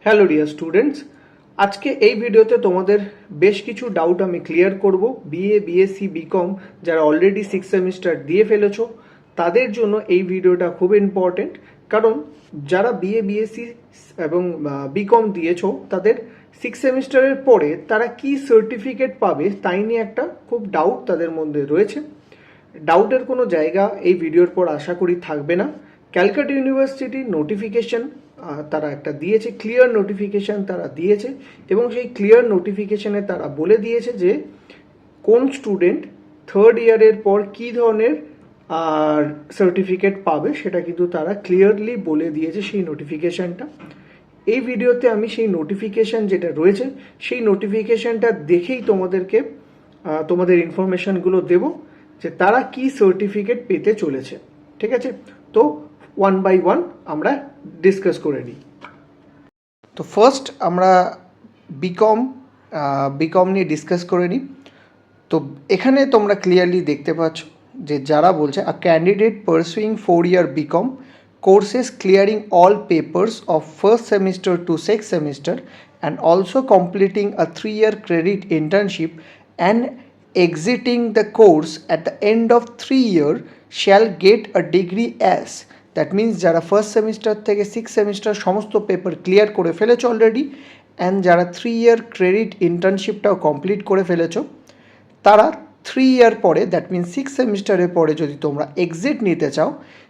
Hello dear students, আজকে এই ভিডিওতে তোমাদের বেশ কিছু ডাউট আমি ক্লিয়ার করব। বিএ বিএসসি বিকম যারা অলরেডি 6 সেমিস্টার দিয়ে ফেলেছো তাদের জন্য এই ভিডিওটা খুব ইম্পর্টেন্ট, কারণ যারা বিএ বিএসসি এবং বিকম দিয়েছো তাদের 6 সেমিস্টারের পরে তারা কি সার্টিফিকেট পাবে তাই নিয়ে একটা খুব ডাউট তাদের মধ্যে রয়েছে। ডাউটের কোনো জায়গা এই ভিডিওর পর আশা করি থাকবে না। ক্যালকাটা ইউনিভার্সিটির নোটিফিকেশন তারা একটা দিয়েছে, ক্লিয়ার নোটিফিকেশন তারা দিয়েছে, এবং সেই ক্লিয়ার নোটিফিকেশনে তারা বলে দিয়েছে যে কোন স্টুডেন্ট থার্ড ইয়ারের পর কী ধরনের সার্টিফিকেট পাবে সেটা কিন্তু তারা ক্লিয়ারলি বলে দিয়েছে সেই নোটিফিকেশানটা। এই ভিডিওতে আমি সেই নোটিফিকেশান যেটা রয়েছে সেই নোটিফিকেশানটা দেখেই তোমাদেরকে তোমাদের ইনফরমেশানগুলো দেব যে তারা কি সার্টিফিকেট পেতে চলেছে। ঠিক আছে, তো ওয়ান বাই ওয়ান আমরা ডিসকাস করে নিই। তো ফার্স্ট আমরা বিকম নিয়ে ডিসকাস করে নিই। তো এখানে তোমরা ক্লিয়ারলি দেখতে পাচ্ছ যে যারা বলছে a candidate pursuing 4-year BCom courses clearing all papers of first semester to six semester and also completing a 3-year credit internship and exiting the course at the end of 3 years shall get a degree as, that means যারা first semester থেকে six semester সমস্ত paper clear করে ফেলেছো already, and যারা 3-year credit ইন্টার্নশিপটাও complete করে ফেলেছো, তারা 3 ইয়ার পরে দ্যাট মিন্স সিক্স সেমিস্টারের পরে যদি তোমরা এক্সিট নিতে চাও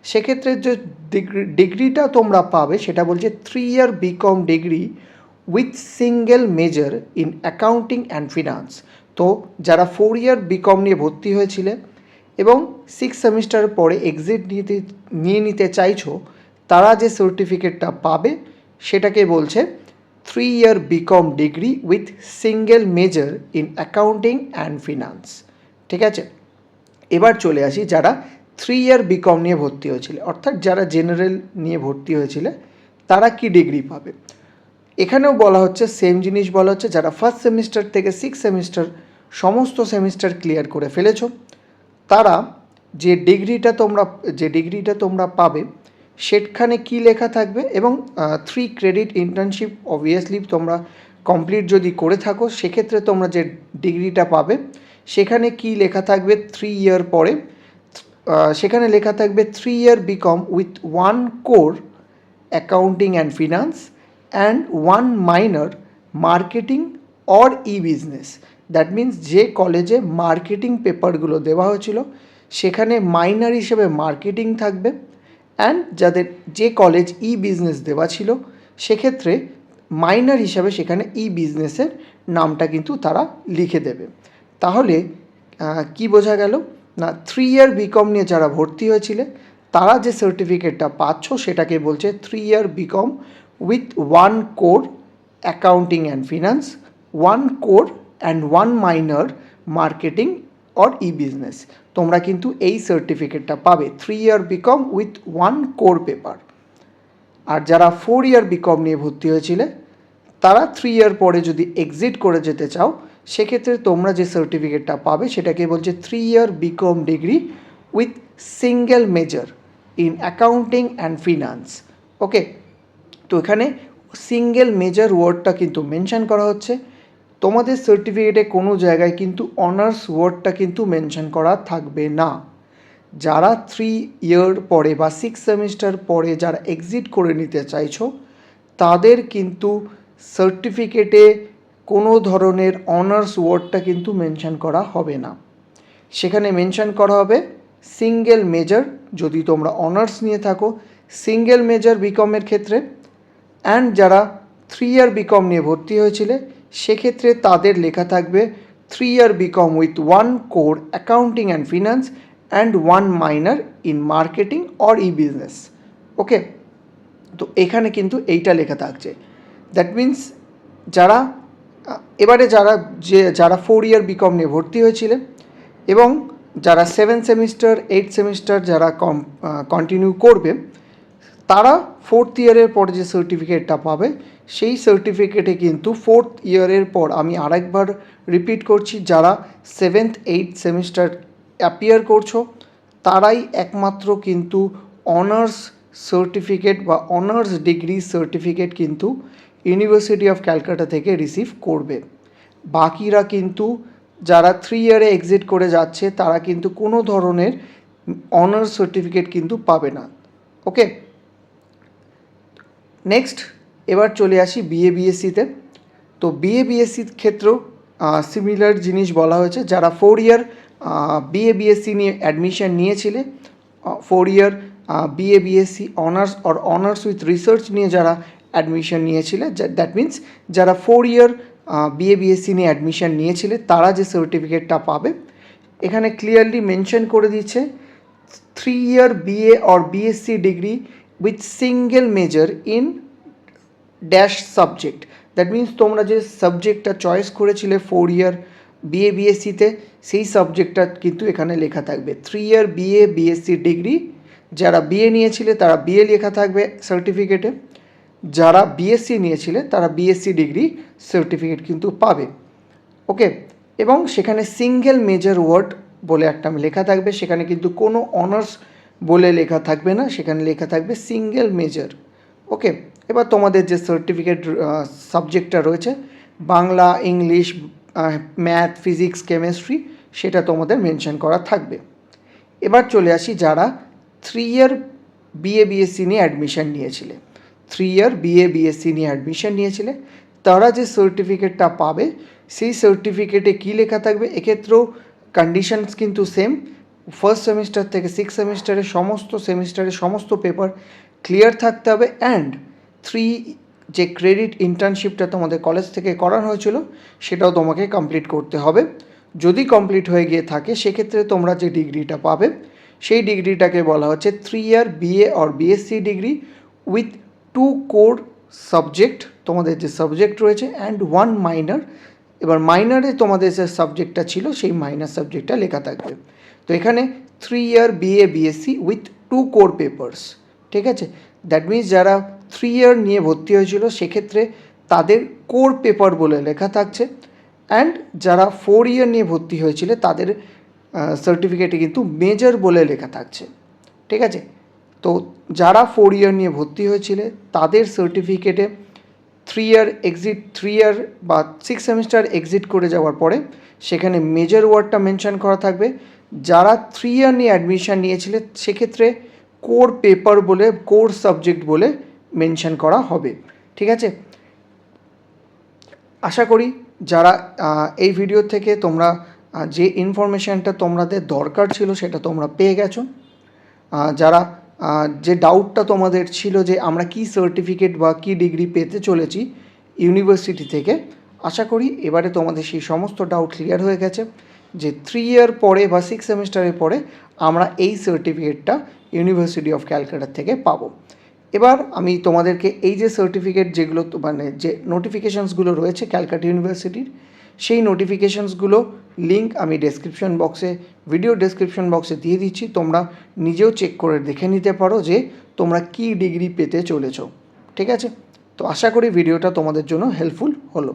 সেক্ষেত্রে যে ডিগ্রিটা তোমরা পাবে সেটা বলছে 3-year BCom degree with single major in accounting and finance. তো যারা 4-year বিকম নিয়ে ভর্তি হয়েছিলে এবং সিক্স সেমিস্টারের পরে এক্সিট নিয়ে নিতে চাইছো, তারা যে সার্টিফিকেটটা পাবে সেটাকে বলছে 3-year BCom degree with single major in accounting and finance. ঠিক আছে, এবার চলে আসি যারা 3-year বিকম নিয়ে ভর্তি হয়েছিল, অর্থাৎ যারা জেনারেল নিয়ে ভর্তি হয়েছিল তারা কি ডিগ্রি পাবে। এখানেও বলা হচ্ছে সেম জিনিস বলা হচ্ছে, যারা ফার্স্ট সেমিস্টার থেকে সিক্স সেমিস্টার সমস্ত সেমিস্টার ক্লিয়ার করে ফেলেছো তারা যে ডিগ্রিটা তোমরা পাবে সেখানে কি লেখা থাকবে, এবং 3 ক্রেডিট ইন্টার্নশিপ অবভিয়াসলি তোমরা কমপ্লিট যদি করে থাকো সেক্ষেত্রে তোমরা যে ডিগ্রিটা পাবে সেখানে কি লেখা থাকবে 3 ইয়ার পরে, সেখানে লেখা থাকবে 3-year BCom with 1 core accounting and finance and 1 minor marketing or e business. That means যে কলেজে মার্কেটিং পেপারগুলো দেওয়া হয়েছিল সেখানে মাইনর হিসেবে মার্কেটিং থাকবে, অ্যান্ড যাদের যে কলেজ ই বিজনেস দেওয়া ছিল সেক্ষেত্রে মাইনর হিসাবে সেখানে ই বিজনেসের নামটা কিন্তু তারা লিখে দেবে। তাহলে কি বোঝা গেল না, 3-year বিকম নিয়ে যারা ভর্তি হয়েছিলে তারা যে সার্টিফিকেটটা পাচ্ছ সেটাকে বলছে 3-year BCom with 1 core accounting and finance, 1 core and 1 minor marketing or e business. তোমরা কিন্তু এই সার্টিফিকেটটা পাবে 3-year BCom with 1 core paper. আর যারা 4-year বিকম নিয়ে ভর্তি হয়েছিলে তারা 3 ইয়ার পরে যদি এক্সিট করে যেতে চাও সেক্ষেত্রে তোমরা যে সার্টিফিকেটটা পাবে সেটাকে বলছে 3-year BCom degree with single major in accounting and finance. Okay, তো এখানে সিঙ্গেল মেজর ওয়ার্ডটা কিন্তু মেনশন করা হচ্ছে, তোমাদের সার্টিফিকেটে কোনো জায়গায় কিন্তু অনার্স ওয়ার্ডটা কিন্তু মেনশন করা থাকবে না। যারা 3 ইয়ার পরে বা সিক্স সেমিস্টার পরে যারা এক্সিট করে নিতে চাইছো তাদের কিন্তু সার্টিফিকেটে কোনো ধরনের অনার্স ওয়ার্ডটা কিন্তু মেনশন করা হবে না, সেখানে মেনশন করা হবে সিঙ্গেল মেজর যদি তোমরা অনার্স নিয়ে থাকো সিঙ্গেল মেজর বিকমের ক্ষেত্রে, অ্যান্ড যারা 3-year বিকম নিয়ে ভর্তি হয়েছিলে সেক্ষেত্রে তাদের লেখা থাকবে 3-year BCom with 1 core accounting and finance and 1 minor in marketing or e business. Okay, তো এখানে কিন্তু এইটা লেখা থাকছে। দ্যাট মিন্স যারা যারা 4-year বিকম নিয়ে ভর্তি হয়েছিলেন এবং যারা 7 সেমিস্টার 8 সেমিস্টার যারা কন্টিনিউ করবে তারা 4th ইয়ারের পরে যে সার্টিফিকেটটা পাবে সেই সার্টিফিকেটে কিন্তু 4th ইয়ারের পর, আমি আরেকবার রিপিট করছি, যারা 7th 8th সেমিস্টার অ্যাপিয়ার করছো তারাই একমাত্র কিন্তু অনার্স সার্টিফিকেট বা অনার্স ডিগ্রি সার্টিফিকেট কিন্তু ইউনিভার্সিটি অফ ক্যালকাটা থেকে রিসিভ করবে। বাকিরা কিন্তু যারা 3 ইয়ারে এক্সিট করে যাচ্ছে তারা কিন্তু কোনো ধরনের অনার্স সার্টিফিকেট কিন্তু পাবে না। ওকে, নেক্সট এবার চলে আসি বিএ বিএসসিতে। তো বিএ বিএসসির ক্ষেত্রেও সিমিলার জিনিস বলা হয়েছে। যারা 4 ইয়ার বিএ বিএসসি নিয়ে অ্যাডমিশন নিয়েছিলে, 4 ইয়ার BA BSc honours or honours with research নিয়ে যারা অ্যাডমিশন নিয়েছিলে, দ্যাট মিন্স যারা 4 ইয়ার বিএ বিএসসি নিয়ে অ্যাডমিশন নিয়েছিলে তারা যে সার্টিফিকেটটা পাবে, এখানে ক্লিয়ারলি মেনশন করে দিচ্ছে 3 ইয়ার BA or BSc degree with single major in dash subject. That means তোমরা যে সাবজেক্টটা চয়েস করেছিলে 4 ইয়ার বিএ বিএসসিতে, সেই সাবজেক্টটা কিন্তু এখানে লেখা থাকবে। 3 ইয়ার বিএ বিএসসি ডিগ্রি যারা বিএ নিয়েছিলে তারা বিএ লেখা থাকবে সার্টিফিকেটে, যারা বিএসসি নিয়েছিলে তারা বিএসসি ডিগ্রি সার্টিফিকেট কিন্তু পাবে। ওকে, এবং সেখানে সিঙ্গেল মেজর ওয়ার্ড বলে একটা লেখা থাকবে, সেখানে কিন্তু কোনো অনার্স বলে লেখা থাকবে না, সেখানে লেখা থাকবে সিঙ্গেল মেজর। ওকে, এবার তোমাদের যে সার্টিফিকেট সাবজেক্টটা রয়েছে Bangla, English, math, physics, chemistry, সেটা তোমাদের মেনশন করা থাকবে। এবার চলে আসি যারা 3 ইয়ার বিএ বিএসসি নিয়ে অ্যাডমিশন নিয়েছিলে, 3 ইয়ার বিএ বিএসসি নিয়ে অ্যাডমিশন নিয়েছিলে, তারা যে সার্টিফিকেটটা পাবে সেই সার্টিফিকেটে কী লেখা থাকবে, এক্ষেত্রেও কন্ডিশনস কিন্তু সেম। ফার্স্ট সেমিস্টার থেকে 6 সেমিস্টারের সমস্ত পেপার ক্লিয়ার থাকতে হবে, অ্যান্ড 3 যে ক্রেডিট ইন্টার্নশিপটা তোমাদের কলেজ থেকে করানো হয়েছিল সেটাও তোমাকে কমপ্লিট করতে হবে। যদি কমপ্লিট হয়ে গিয়ে থাকে সেক্ষেত্রে তোমরা যে ডিগ্রিটা পাবে সেই ডিগ্রিটাকে বলা হচ্ছে 3 ইয়ার BA or BSc degree with 2 core subject, তোমাদের যে সাবজেক্ট রয়েছে, অ্যান্ড 1 মাইনর। এবার মাইনারে তোমাদের যে সাবজেক্টটা ছিল সেই মাইনার সাবজেক্টটা লেখা থাকবে। তো এখানে 3 ইয়ার BA BSc with 2 core papers, ঠিক আছে। দ্যাট মিন্স যারা 3 ইয়ার নিয়ে ভর্তি হয়েছিল সেক্ষেত্রে তাদের কোর পেপার বলে লেখা থাকছে, অ্যান্ড যারা 4 ইয়ার নিয়ে ভর্তি হয়েছিল তাদের সার্টিফিকেটে কিন্তু মেজর বলে লেখা থাকছে, ঠিক আছে। তো যারা 4 ইয়ার নিয়ে ভর্তি হয়েছিল তাদের সার্টিফিকেটে 3 ইয়ার বা 6 সেমিস্টার এক্সিট করে যাওয়ার পরে সেখানে মেজর ওয়ার্ডটা মেনশন করা থাকবে। যারা 3 ইয়ার নিয়ে অ্যাডমিশন নিয়েছিল সেক্ষেত্রে কোর পেপার বলে, কোর সাবজেক্ট বলে মেনশন করা হবে, ঠিক আছে। আশা করি যারা এই ভিডিও থেকে তোমরা যে ইনফরমেশানটা তোমাদের দরকার ছিল সেটা তোমরা পেয়ে গেছো। যারা যে ডাউটটা তোমাদের ছিল যে আমরা কি সার্টিফিকেট বা কি ডিগ্রি পেতে চলেছি ইউনিভার্সিটি থেকে, আশা করি এবারে তোমাদের সেই সমস্ত ডাউট ক্লিয়ার হয়ে গেছে যে 3 ইয়ার পরে বা 6 সেমিস্টারের পরে আমরা এই সার্টিফিকেটটা ইউনিভার্সিটি অফ ক্যালকাটা থেকে পাবো। এবার আমি তোমাদেরকে এই যে সার্টিফিকেট যেগুলো মানে যে নোটিফিকেশানসগুলো রয়েছে ক্যালকাটা ইউনিভার্সিটির, সেই নোটিফিকেশানসগুলো লিঙ্ক আমি ডেসক্রিপশন বক্সে, ভিডিও ডেসক্রিপশন বক্সে দিয়ে দিচ্ছি। তোমরা নিজেও চেক করে দেখে নিতে পারো যে তোমরা কী ডিগ্রি পেতে চলেছো, ঠিক আছে। তো আশা করি ভিডিওটা তোমাদের জন্য হেল্পফুল হলো।